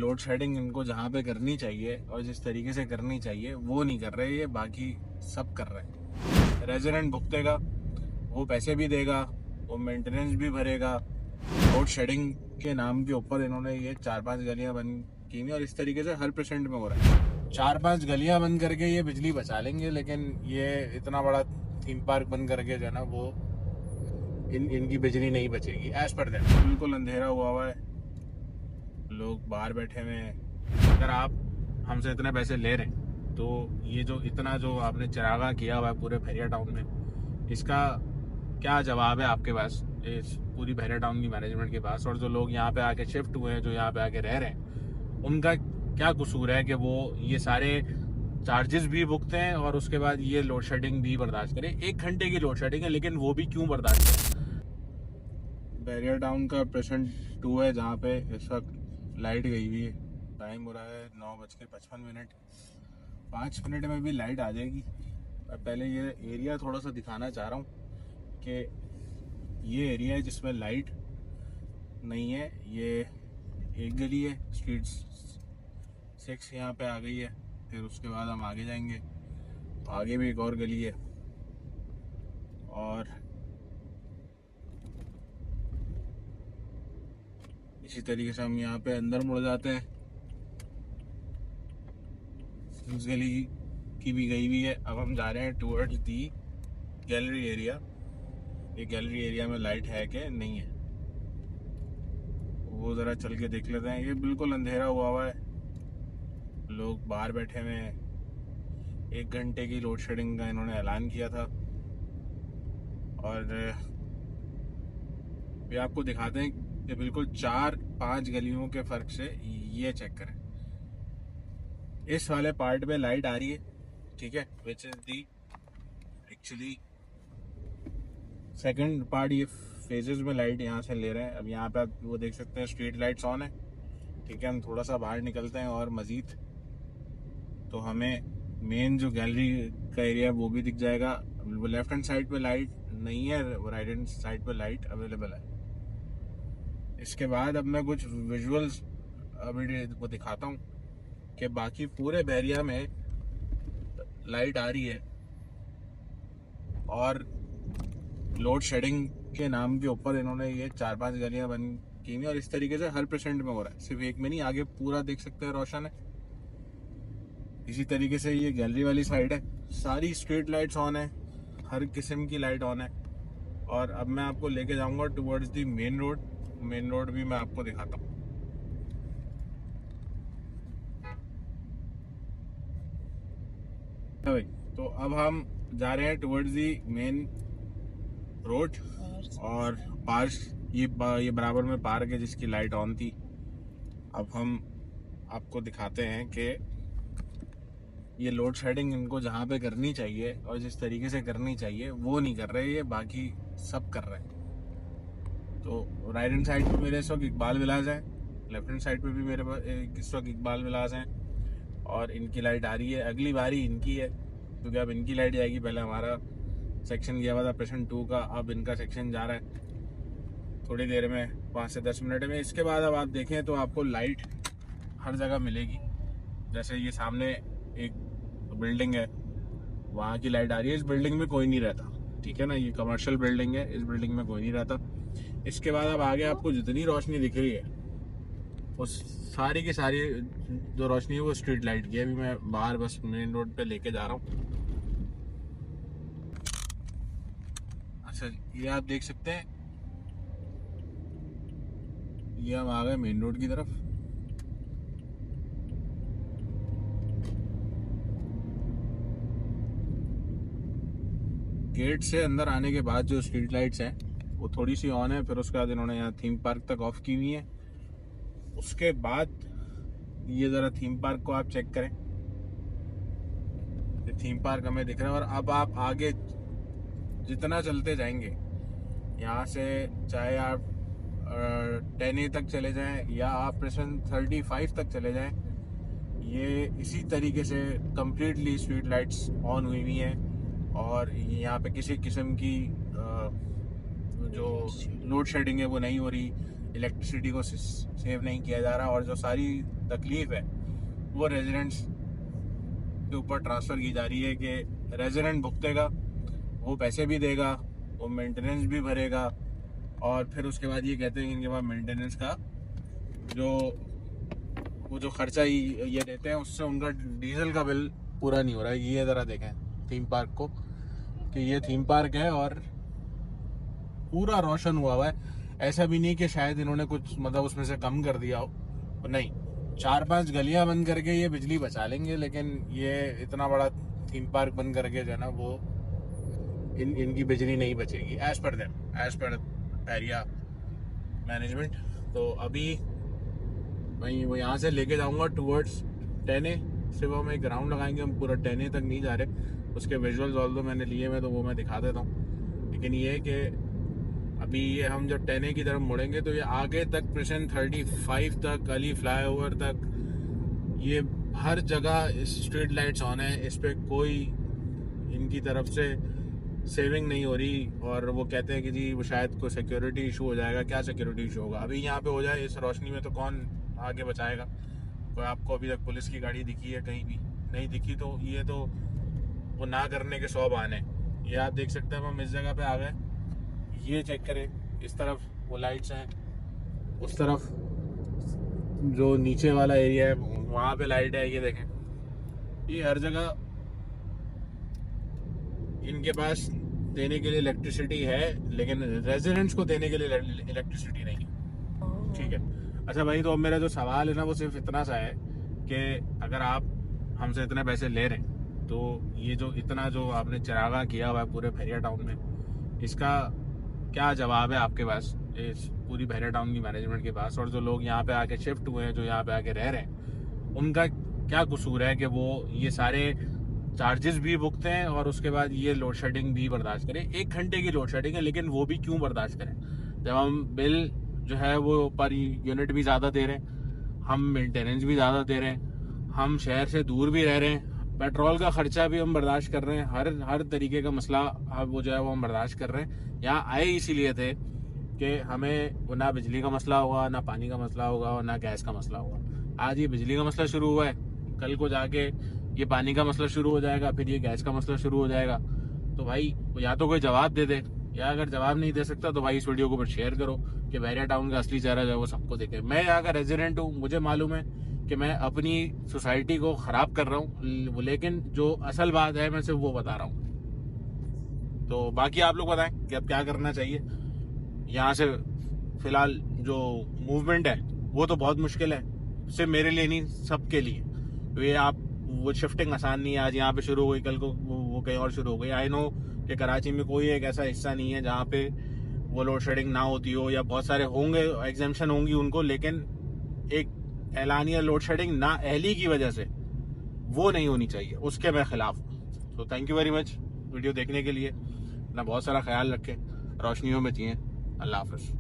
Load shedding इनको जहाँ पे करनी चाहिए और जिस तरीके से करनी चाहिए वो नहीं कर रहे, ये बाकी सब कर रहे हैं। रेजिडेंट भुगतेगा, वो पैसे भी देगा, वो मेंटेनेंस भी भरेगा। लोड शेडिंग के नाम के ऊपर इन्होंने ये 4-5 गलियां बंद की हुई और इस तरीके से हर पेशेंट में हो रहा है। 4-5 गलियां बंद करके ये बिजली बचा लेंगे, लेकिन ये इतना बड़ा थीम पार्क बंद करके जो है ना वो इनकी बिजली नहीं बचेगी। एज पर दैट बिल्कुल अंधेरा हुआ है, लोग बाहर बैठे हुए हैं। अगर आप हमसे इतने पैसे ले रहे हैं तो ये जो इतना जो आपने चरागा किया हुआ है पूरे बहरिया टाउन में, इसका क्या जवाब है आपके पास, इस पूरी बहरिया टाउन की मैनेजमेंट के पास? और जो लोग यहाँ पे आके शिफ्ट हुए हैं, जो यहाँ पे आके रह रहे हैं, उनका क्या कसूर है कि वो ये सारे चार्जेस भी भुगते हैं और उसके बाद ये लोड शेडिंग भी बर्दाश्त करें? 1 घंटे की लोड शेडिंग है, लेकिन वो भी क्यों बर्दाश्त करें? बहरिया टाउन का प्रेजेंट 2 है, जहाँ पे इस वक्त लाइट गई हुई है। टाइम हो रहा है 9:55। 5 मिनट में भी लाइट आ जाएगी। पहले ये एरिया थोड़ा सा दिखाना चाह रहा हूँ कि ये एरिया है जिसमें लाइट नहीं है। ये एक गली है, स्ट्रीट 6 यहाँ पे आ गई है। फिर उसके बाद हम आगे जाएंगे, आगे भी एक और गली है और इसी तरीके से हम यहाँ पे अंदर मुड़ जाते हैं। इस गली की भी गई हुई है। अब हम जा रहे हैं टुवर्ड्स दी गैलरी एरिया। ये गैलरी एरिया में लाइट है कि नहीं है वो ज़रा चल के देख लेते हैं। ये बिल्कुल अंधेरा हुआ है, लोग बाहर बैठे हुए हैं। 1 घंटे की लोड शेडिंग का इन्होंने ऐलान किया था और ये आपको दिखाते हैं कि बिल्कुल 4-5 गलियों के फर्क से। ये चेक करें, इस वाले पार्ट में लाइट आ रही है, ठीक है, which is the actually second part. ये फेजेस में लाइट यहाँ से ले रहे हैं। अब यहाँ पे आप वो देख सकते हैं, स्ट्रीट लाइट्स ऑन है, ठीक है। हम थोड़ा सा बाहर निकलते हैं और मजीद तो हमें मेन जो गैलरी का एरिया है वो भी दिख जाएगा। वो लेफ्ट हैंड साइड पे लाइट नहीं है, राइट हैंड साइड पे लाइट अवेलेबल है। इसके बाद अब मैं कुछ विजुअल्स अभी वो दिखाता हूँ कि बाकी पूरे बहरिया में लाइट आ रही है और लोड शेडिंग के नाम के ऊपर इन्होंने ये 4-5 गलियां बंद की हुई और इस तरीके से हर पेशेंट में हो रहा है। सिर्फ एक में नहीं, आगे पूरा देख सकते हैं रोशन है। इसी तरीके से ये गैलरी वाली साइड है, सारी स्ट्रीट लाइट्स ऑन है, हर किस्म की लाइट ऑन है। और अब मैं आपको लेके जाऊंगा towards the main road. Main road भी मैं आपको दिखाता हूँ। भाई तो अब हम जा रहे हैं टुवर्ड्स दी मेन रोड और पार्क ये बराबर में पार्क है जिसकी लाइट ऑन थी। अब हम आपको दिखाते हैं कि ये लोड शेडिंग इनको जहाँ पे करनी चाहिए और जिस तरीके से करनी चाहिए वो नहीं कर रहे, ये बाकी सब कर रहे हैं। तो राइट हैंड साइड पे मेरे इस वक्त इकबाल विलास है, लेफ्ट हैंड साइड पे भी मेरे पास इस वक्त इकबाल विलास हैं और इनकी लाइट आ रही है। अगली बारी इनकी है क्योंकि अब इनकी लाइट जाएगी। पहले हमारा सेक्शन गया हुआ था पेशेंट 2 का, अब इनका सेक्शन जा रहा है थोड़ी देर में, 5 से 10 मिनट में। इसके बाद अब आप देखें तो आपको लाइट हर जगह मिलेगी। जैसे ये सामने एक बिल्डिंग है, वहाँ की लाइट आ रही है। इस बिल्डिंग में कोई नहीं रहता, ठीक है ना, ये कमर्शियल बिल्डिंग है, इस बिल्डिंग में कोई नहीं रहता। इसके बाद अब आगे आपको जितनी रोशनी दिख रही है वो सारी की सारी जो रोशनी है वो स्ट्रीट लाइट की है। अभी मैं बाहर बस मेन रोड पे लेके जा रहा हूँ। अच्छा, ये आप देख सकते हैं, ये हम आ गए मेन रोड की तरफ। गेट से अंदर आने के बाद जो स्ट्रीट लाइट्स हैं वो थोड़ी सी ऑन है, फिर उसके बाद इन्होंने यहाँ थीम पार्क तक ऑफ की हुई है। उसके बाद ये ज़रा थीम पार्क को आप चेक करें, ये थीम पार्क हमें दिख रहा है। और अब आप आगे जितना चलते जाएंगे यहाँ से, चाहे आप 10A तक चले जाएं या आप प्रेजेंट 35 तक चले जाएं, ये इसी तरीके से कम्प्लीटली स्ट्रीट लाइट्स ऑन हुई हुई हैं और यहाँ पे किसी किस्म की जो लोड शेडिंग है वो नहीं हो रही। इलेक्ट्रिसिटी को सेव नहीं किया जा रहा, और जो सारी तकलीफ है वो रेजिडेंट्स के ऊपर ट्रांसफ़र की जा रही है कि रेजिडेंट भुगतेगा, वो पैसे भी देगा, वो मेंटेनेंस भी भरेगा, और फिर उसके बाद ये कहते हैं कि इनके पास मेंटेनेंस का जो खर्चा ये देते हैं उससे उनका डीजल का बिल पूरा नहीं हो रहा है। ये ज़रा देखें थीम पार्क को, कि ये थीम पार्क है और पूरा रोशन हुआ है। ऐसा भी नहीं कि शायद इन्होंने कुछ मतलब उसमें से कम कर दिया हो, नहीं, 4-5 गलियां बंद करके ये बिजली बचा लेंगे, लेकिन ये इतना बड़ा थीम पार्क बंद करके जो है ना वो इनकी बिजली नहीं बचेगी as per them, as per area management. तो अभी वहीं वो यहाँ से लेके जाऊंगा टूवर्ड्स टेने, सिर्फ हम एक राउंड लगाएंगे, हम पूरा टेने तक नहीं जा रहे। उसके विजुअल्स ऑल्दो मैंने लिए हैं तो वो मैं दिखा देता हूँ, लेकिन ये है कि अभी ये हम जब टेने की तरफ मुड़ेंगे तो ये आगे तक प्रेशन 35 तक, अली फ्लाईओवर तक, ये हर जगह स्ट्रीट लाइट्स ऑन है, इस पर कोई इनकी तरफ से सेविंग नहीं हो रही। और वो कहते हैं कि जी वो शायद कोई सिक्योरिटी इशू हो जाएगा। क्या सिक्योरिटी इशू होगा? अभी यहाँ पे हो जाए इस रोशनी में तो कौन आगे बचाएगा? कोई आपको अभी तक पुलिस की गाड़ी दिखी है? कहीं भी नहीं दिखी। तो ये तो वो ना करने के 100 बहाने। ये आप देख सकते हैं हम इस जगह पे आ गए, ये चेक करें, इस तरफ वो लाइट्स हैं, उस तरफ जो नीचे वाला एरिया है वहाँ पे लाइट है, ये देखें। ये हर जगह इनके पास देने के लिए इलेक्ट्रिसिटी है, लेकिन रेजिडेंट्स को देने के लिए इलेक्ट्रिसिटी नहीं है। ठीक है, अच्छा भाई, तो अब मेरा जो सवाल है ना वो सिर्फ इतना सा है कि अगर आप हमसे इतने पैसे ले रहे हैं तो ये जो इतना जो आपने चिरागा किया हुआ है पूरे बहरिया टाउन में, इसका क्या जवाब है आपके पास, इस पूरी बहरिया टाउन की मैनेजमेंट के पास? और जो लोग यहाँ पे आके शिफ्ट हुए हैं, जो यहाँ पे आके रह रहे हैं, उनका क्या कसूर है कि वो ये सारे चार्जेस भी भुगते हैं और उसके बाद ये लोड शेडिंग भी बर्दाश्त करें? 1 घंटे की लोड शेडिंग है, लेकिन वो भी क्यों बर्दाश्त करें जब हम बिल जो है वो पर यूनिट भी ज़्यादा दे रहे हैं, हम मेंटेनेंस भी ज़्यादा दे रहे हैं, हम शहर से दूर भी रह रहे हैं, पेट्रोल का खर्चा भी हम बर्दाश्त कर रहे हैं, हर तरीके का मसला अब वो जो है वो हम बर्दाश्त कर रहे हैं। यहाँ आए इसीलिए थे कि हमें ना बिजली का मसला होगा, ना पानी का मसला होगा, और ना गैस का मसला होगा। आज ये बिजली का मसला शुरू हुआ है, कल को जाके ये पानी का मसला शुरू हो जाएगा, फिर ये गैस का मसला शुरू हो जाएगा। तो भाई या तो कोई जवाब दे दे, या अगर जवाब नहीं दे सकता तो भाई इस वीडियो को फिर शेयर करो कि बहरिया टाउन का असली चेहरा जो है वो सबको देखे। मैं यहाँ का रेजिडेंट हूँ, मुझे मालूम है कि मैं अपनी सोसाइटी को खराब कर रहा हूँ, लेकिन जो असल बात है मैं सिर्फ वो बता रहा हूँ। तो बाकी आप लोग बताएं कि अब क्या करना चाहिए। यहाँ से फिलहाल जो मूवमेंट है वो तो बहुत मुश्किल है, सिर्फ मेरे लिए नहीं, सबके लिए। तो ये आप वो शिफ्टिंग आसान नहीं है, आज यहाँ पे शुरू हो गई, कल को वो कहीं और शुरू हो गई। आई नो कि कराची में कोई एक ऐसा हिस्सा नहीं है जहाँ पे वो लोड शेडिंग ना होती हो, या बहुत सारे होंगे, एग्जेम्पशन होंगी उनको, लेकिन एक एलानिया लोड शेडिंग ना अहली की वजह से वो नहीं होनी चाहिए, उसके मैं खिलाफ हूँ। तो thank you very much video देखने के लिए। अपना बहुत सारा ख्याल रखें, रोशनियों में जिएं। अल्लाह हाफ़िज़।